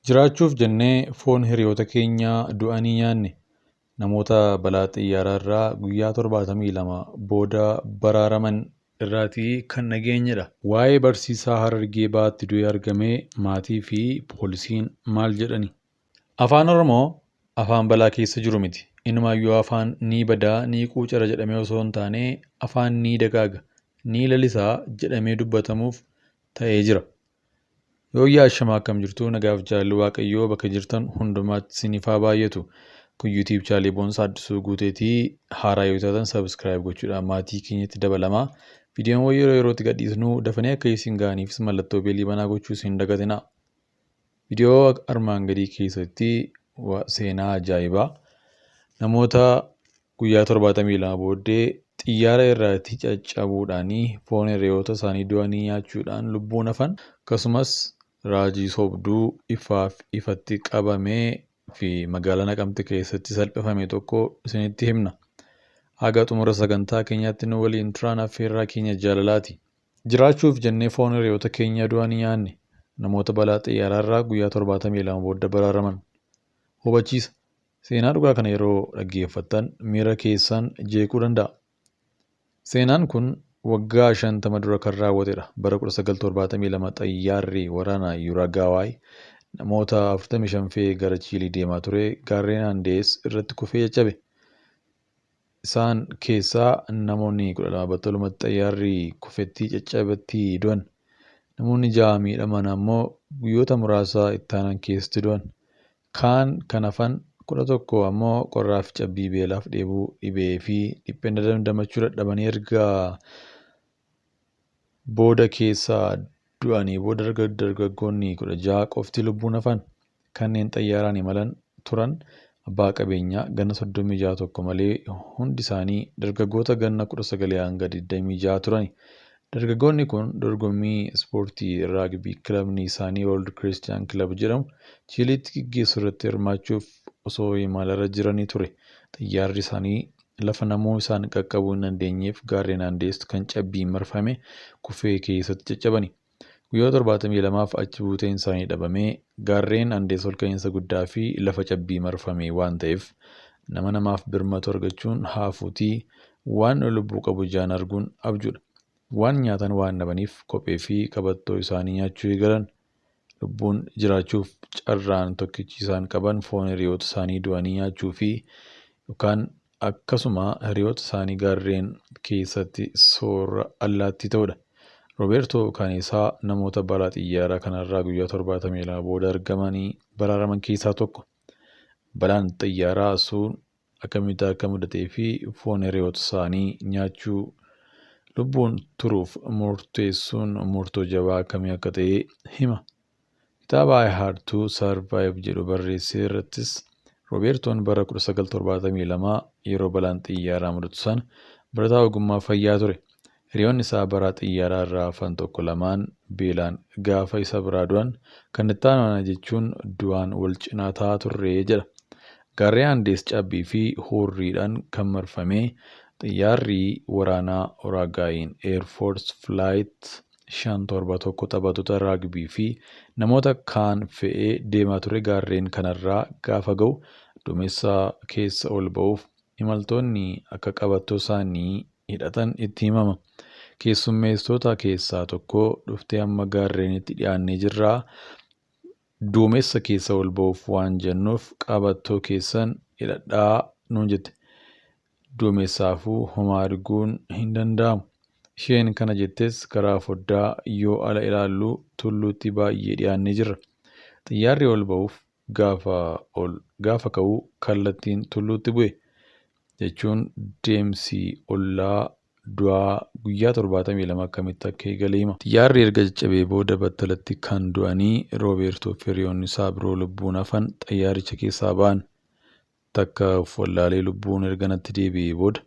Jiraachuuf jennee foon hiriyoota keenyaa du'anii nyaanne namoota balaa xiyyaaraarraa guyyaa 72 booda baraaraman irraatii kan nageenyedha. Waa'ee barsiisaa Harargee Bahaatti du'ee argamee maatii fi poolisiin maal jedhani? Afaan Oromoo afaan balaa keessa jiru miti. Inumaayyuu afaan ni badaa ni quucara jedhamee osoo hin taane afaan ni dagaaga ni lalisaa jedhamee dubbatamuuf ta'ee jira. Yoo yaashamaa akkam jirtu nagaaf jaalli waaqayyoo bakka jirtan hundumaatti isiniif haa baay'atu. Kun YouTube chaalee Boonsaa Addisuu Guuteetii haaraa yoo taatan subscribe gochuudhaan maatii keenyatti dabalamaa. Viidiyoon yeroo yerootti gadhiisnu dafanii akka isin ga'aniifis mallattoo beelii banaa gochuu hin dagatinaa. Viidiyoo armaan gadii keessatti seenaa ajaa'ibaa namoota guyyaa 72 booddee xiyyaara irratti caccabuudhaan foon hiriyoota isaanii du'anii nyaachuudhaan lubbuun hafan akkasumas raajii sobduu ifaaf ifatti qabamee fi magaalaa Naqamtee keessatti salphifame tokko isinitti himna. Haga xumura sagantaa keenyaatti nu waliin turaan affeerraa keenya jaalalaati. Jiraachuuf jennee foon hiriyoota keenya du'anii nyaanne namoota balaa xiyyaaraarraa guyyaa 72 booda baraaraman hubachiisa. Seenaa dhugaa kana yeroo dhaggeeffattan miira keessan jeequu danda'a. Seenaan kun waggaa 50 dura kan raawwatedha. Bara 1972 xiyyaarri waraanaa Yuraagawaay namoota 45 fe'ee gara Chiilii deemaa ture gaarreen Andees irratti kufee caccabe. Isaan keessaa namoonni 12 battalumatti xiyyaarri kufetti caccabetti du'an. Namoonni 6 miidhaman ammoo guyyoota muraasa itti aanan keessatti du'an. Kaan kan hafan 11 ammoo qorraaf cabbii beelaaf dheebuu dhibee fi dhiphina dandamachuu dadhabanii erga booda keessaa du'anii booda dargaggoonni 16 qofti lubbuun hafan. Kanneen xiyyaaraan imalan turan abbaa qabeenyaa ganna 36 tokko malee hundi isaanii dargaggoota ganna 19 hanga 26 turani. Dargaggoonni kun dorgommii ispoortii raagbii kilabni isaanii Old Christian Club jedhamu Chiiliitti gaggeessu irratti hirmaachuuf osoo imalarra jiranii ture. Xiyyaarri isaanii lafa namoo isaan qaqqabuu hin dandeenyeef gaarreen Andees kan cabbiin marfame kufee keessatti caccabani. Guyyoota 72f achi buuteen isaanii dhabamee gaarreen Andees ol ka'iinsa guddaa fi lafa cabbii marfame waan ta'eef namaaf birmatu argachuun haafuutii waan lubbuu qabu ijaan arguun abjuudha. Waan nyaatan waan dhabaniif kophee fi qabattoo isaanii nyaachuu eegalan. Lubbuun jiraachuuf carraan tokkichi isaan qaban foon hiriyoota isaanii du'anii nyaachuu fi yookaan akkasuma hiriyoota isaanii gaarreen keessatti soorra allaattii ta'udha. Roobertoo Kaanesaa namoota balaa xiyyaaraa kanarraa guyyaa 72 booda argamanii baraaraman keessaa tokko. Balaan xiyyaaraa sun akkamitti akka mudatee fi foon hiriyoota isaanii nyaachuu lubbuun turuuf murteessuun murtoo jabaa akkamii akka ta'e hima. Kitaaba I Had to Survive jedhu barreessee irrattis Roobertoon bara 1972 yeroo balaan xiyyaaraa mudatu sana barataa ogummaa fayyaa ture. Hiriyoonni isaa balaa xiyyaaraa irraa hafan tokko lamaan beelaan gaafa isa biraa du'an kan itti aanu jechuun du'aan wal cinaa taa'aa turre jedha. Gaarreen Andees cabbii fi hurriidhaan kan marfame xiyyaarri waraanaa Uraagaayin Air Force Flight 571 taphattoota raagbii fi namoota kaan fe'ee deemaa ture gaarreen kanarraa gaafa ga'u duumessa keessa ol ba'uuf imaltoonni akka qabattoo isaanii hidhatan itti himama. Keessummeessitoota keessaa tokko dhuftee amma gaarreenitti dhiyaannee jirraa duumessa keessa ol ba'uuf waan jennuuf qabattoo keessan hidhadhaa nuun jette. Duumessaafuu homaa arguun hin danda'amu. Isheen kana jettes karaa foddaa yoo ala ilaallu tulluutti baay'ee dhiyaannee jirra. Xiyyaarri ol ba'uuf gaafa ka'u kallattiin tulluutti bu'e jechuun deemsi ollaa du'aa guyyaa 72 akkamitti akka eegale hima. Xiyyaarri erga caccabee booda battalatti kan du'anii Roobertoo fi hiriyoonni isaa biroo lubbuun hafan xiyyaaricha keessaa ba'an. Takka wallaalee lubbuun erga natti deebi'ee booda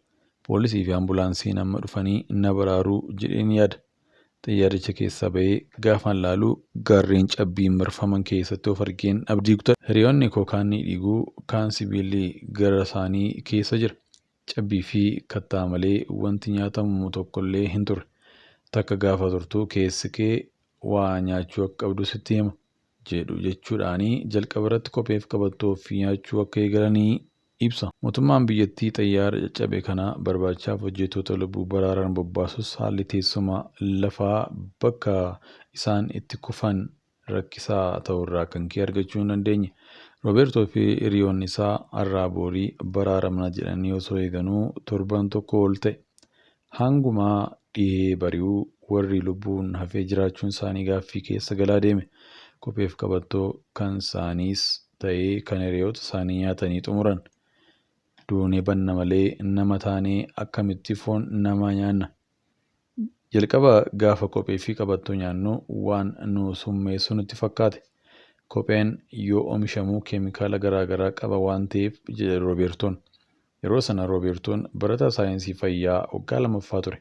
poolisii fi ambulaansiin amma dhufanii na baraaruu jedheen yaada. Xiyyaaricha keessaa ba'ee gaafan laaluu gaarreen cabbiin marfaman keessatti of argeen abdii kutadhe. Hiriyoonni koo kaan ni dhiiguu kaan sibiilli gara isaanii keessa jira. Cabbii fi kattaa malee wanti nyaatamu tokkollee hin turre. Takka gaafa turtuu keessi kee waa nyaachuu akka qabdu sitti hima. jedhu jechuudhaanii jalqaba irratti kopheef qabattoo ofii nyaachuu akka eegalanii ibsa. Mootummaan biyyattii xayyaara caccabe kana barbaachaaf hojjettoota lubbuu baraaran bobbaasus haalli teessuma lafaa bakka isaan itti kufan rakkisaa ta'urraa kan ka'e argachuu hin dandeenye. Roobertoo fi hiriyoonni isaa har'aa boorii baraaramna jedhanii osoo eeganuu torban tokko ol ta'e. Hangumaa dhihee bari'uu warri lubbuun hafee jiraachuun isaanii gaaffii keessa galaa deeme. Kopheef qabattoo kan isaaniis ta'ee kan hiriyoota isaanii nyaatanii xumuran. Duunee banna malee nama taanee akkamitti foon namaa nyaanna? Jalqaba gaafa kophee fi qabattoo nyaannu waan nu summeessu nutti fakkaate. Kopheen yoo oomishamu keemikaala garaagaraa qaba waan ta'eef jedhe Roobertoon. Yeroo sana Roobertoon barataa saayinsii fayyaa waggaa 2ffaa ture.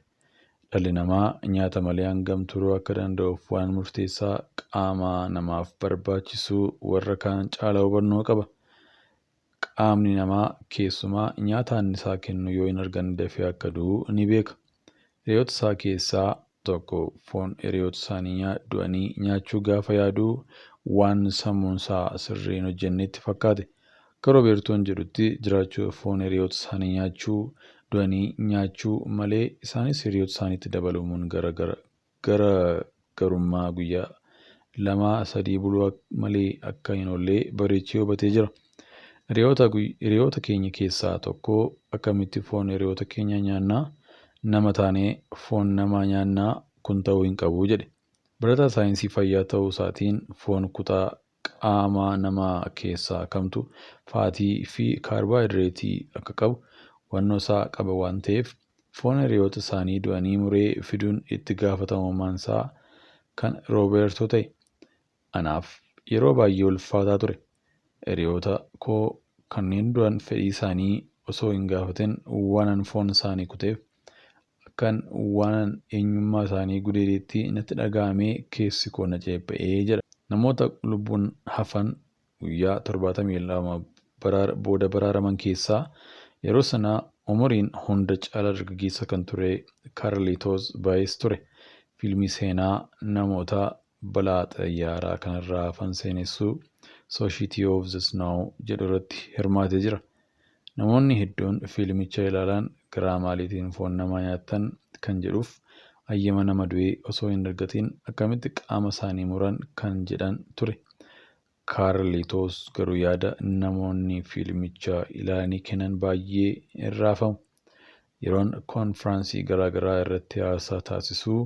Dhalli namaa nyaata malee hangam turuu akka danda'uuf waan murteessaa qaama namaaf barbaachisu warra kaan caalaa hubannoo qaba. Qaamni namaa keessumaa nyaata annisaa kennu yoo hin arganne dafee akka du'u ni beeka. Hiriyoota isaa keessaa tokko foon hiriyoota isaanii du'anii nyaachuu gaafa yaadu waan sammuun isaa sirriin hojjennetti fakkaate. Akka Roobertoon jedhutti jiraachuu foon hiriyoota isaanii nyaachuu du'anii nyaachuu malee isaanis hiriyoota isaaniitti dabaluun garaagarummaa guyyaa 2-3 buluu malee akka hin oolle bareechee hubatee jira. Hiriyoota keenya keessaa tokko akkamitti foon hiriyoota keenya nyaannaa? Nama taanee foon namaa nyaannaa kun ta'uu hin qabu jedhe. Barataa saayinsii fayyaa ta'uu isaatiin foon kutaa qaama namaa keessaa kamtu faatii fi kaarboohayidireetii akka qabu hubannoo isaa qaba waan ta'eef foon hiriyoota isaanii du'anii muree fiduun itti gaafatamummaan isaa kan Roobertoo ta'e. Anaaf yeroo baay'ee ulfaataa ture. Hiriyoota koo kanneen du'an fedhii isaanii osoo hin gaafatin waanan foon isaanii kuteef akkan waanan eenyummaa isaanii gudeedeetti natti dhaga'amee keessi koo na ceepha'ee jedha. Namoota lubbuun hafan guyyaa 72 booda baraaraman keessaa yeroo sana umuriin hunda caalaa dargaggeessa kan ture Carlitos Baez ture. Fiilmii seenaa namoota balaa xayyaaraa kanarraa hafan seenessuu Society of the Snow jedhu irratti hirmaatee jira. Namoonni hedduun fiilmicha ilaalan garaa maaliitiin foon namaa nyaattan kan jedhuuf ayyama nama du'ee osoo hin argatiin akkamitti qaama isaanii muran kan jedhan ture. Carlitos garuu yaada namoonni fiilmicha ilaalanii kennan baay'ee irraafamu. Yeroon konfiraansii garaagaraa irratti haasaa taasisuu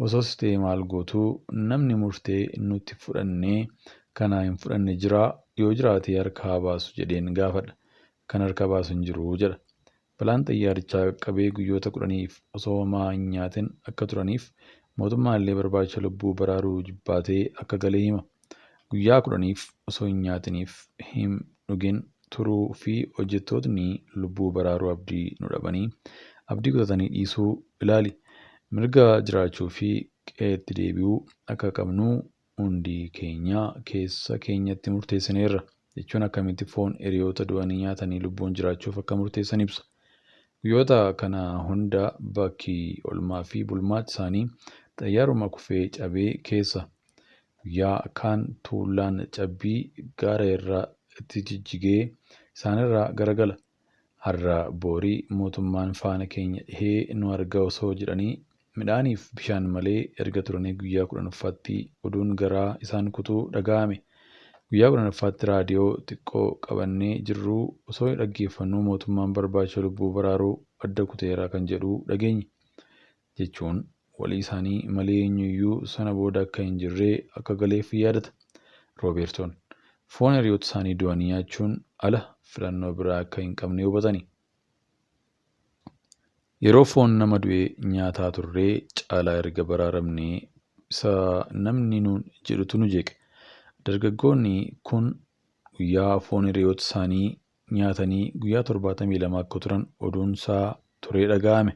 osoos ta'e maal gootuu namni murtee nutti fudhannee kanaa hin fudhanne jira yoo jiraate harka baasu jedheen gaafadha. Kan harka baasu hin jiru jedha. Balaan xayyaarichaa qaqqabee guyyoota 10 osoo homaa hin nyaatin akka turaniif mootummaan illee barbaacha lubbuu baraaruu jibbaatee akka galee hima. Guyyaa 10 osoo hin nyaatiniif hin dhugin turuu fi hojjettootni lubbuu baraaruu abdii nu dhabanii abdii kutatanii dhiisuu ilaali. Mirga jiraachuu fi qe'eetti deebi'uu akka qabnu hundi keenya keessa keenyatti murteessineerra jechuun akkamitti foon hiriyoota du'anii nyaatanii lubbuun jiraachuuf akka murteessan ibsa. Guyyoota kana hunda bakki olmaa fi bulmaati isaanii xayyaaruma kufee cabee keessa. Guyyaa kaan tuulaan cabbii gaara irraa itti jijjigee isaanirraa garagala. Har'a boorii mootummaan faana keenya dhihee nu arga osoo jedhanii midhaaniif bishaan malee erga turanii guyyaa 10ffaatti oduun garaa isaan kutuu dhaga'ame. Guyyaa 10ffaatti raadiyoo xiqqoo qabannee jirru osoo dhaggeeffannuu mootummaan barbaacha lubbuu baraaruu adda kuteeraa kan jedhu dhageenye. Jechuun walii isaanii malee eenyuyyuu sana booda akka hin jirree akka galeef yaadata. Roobertoon foon hiriyoota isaanii du'anii nyaachuun ala filannoo biraa akka hin qabne hubatani. Yeroo foon nama du'ee nyaataa turree caalaa erga baraaramnee isa namni nuun jedhutu nu jeeqe. Dargaggoonni kun guyyaa foon hiriyoota isaanii nyaatanii guyyaa 72 akka turan oduun isaa turee dhaga'ame.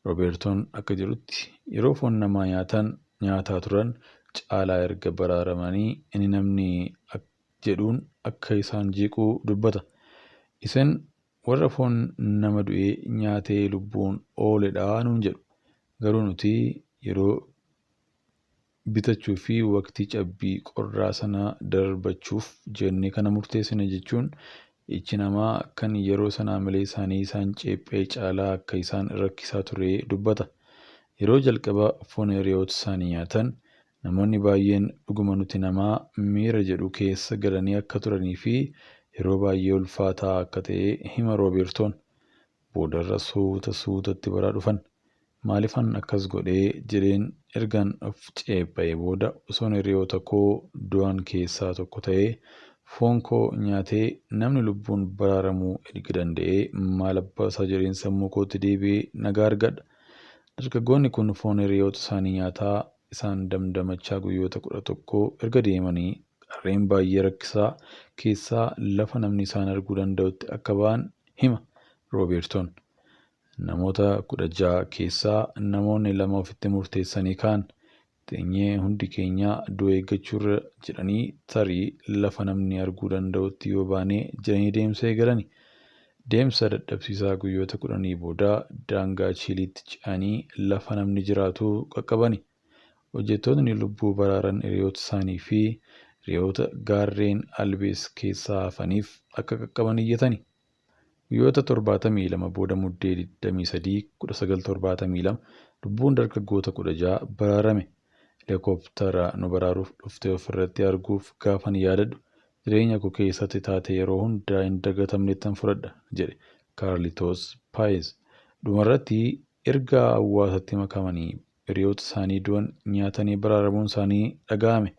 Roobertoon akka jedhutti yeroo foon namaa nyaataa turan caalaa erga baraaramanii inni namni jedhuun akka isaan jeequu dubbata. Isin warra foon nama du'ee nyaatee lubbuun ooledhaa nuun jedhu. Garuu nuti yeroo bitachuu fi waqtii cabbii qorraa sana darbachuuf jennee kana murteessine jechuun ichi namaa kan yeroo sanaa malee isaanii isaan ceephee caalaa akka isaan rakkisaa ture dubbata. Yeroo jalqaba foon hiriyoota isaanii nyaatan namoonni baay'een dhuguma nuti namaa miira jedhu keessa galanii akka turanii fi yeroo baay'ee ulfaataa akka ta'e hima Roobertoon. Boodarra suutatti baraa dhufan. Maaliifan akkas godhee jedheen ergan of ceepha'ee booda osoon hiriyoota koo du'an keessaa tokko ta'ee foon koo nyaatee namni lubbuun baraaramuu erga danda'ee maal abbaa isaa jedheen sammuu kootti deebi'ee nagaa argadha. Dargaggoonni kun foon hiriyoota isaanii nyaataa isaan damdamachaa guyyoota 11 erga deemanii harreen baay'ee rakkisaa keessaa lafa namni isaan arguu danda'utti akka ba'an hima Roobertoon. Namoota 16 keessaa namoonni 2 ofitti murteessanii kaan teenyee hundi keenya du'a eeggachuurra jedhanii tarii lafa namni arguu danda'utti yoo baanee jedhanii deemsa eegalani. Deemsa dadhabsiisaa guyyoota 10 booda daangaa Chiiliitti ce'anii lafa namni jiraatu qaqqabani. Hojjettoonni lubbuu baraaran hiriyoota isaanii fi hiriyoota gaarreen Albees keessaa hafaniif akka qaqqaban iyyatani. Guyyoota 72 booda muddee 23 1972 lubbuun dargaggoota 16 baraarame. Helikoophitara nu baraaruuf dhufte ofirratti arguuf gaafan yaadadhu jireenya koo keessatti taate yeroo hundaa hin dagatamnettan fudhadha jedhe Kaarlitos Paayez. Dhumarratti erga hawaasatti makamanii hiriyoota isaanii du'an nyaatanii baraaramuun isaanii dhaga'ame.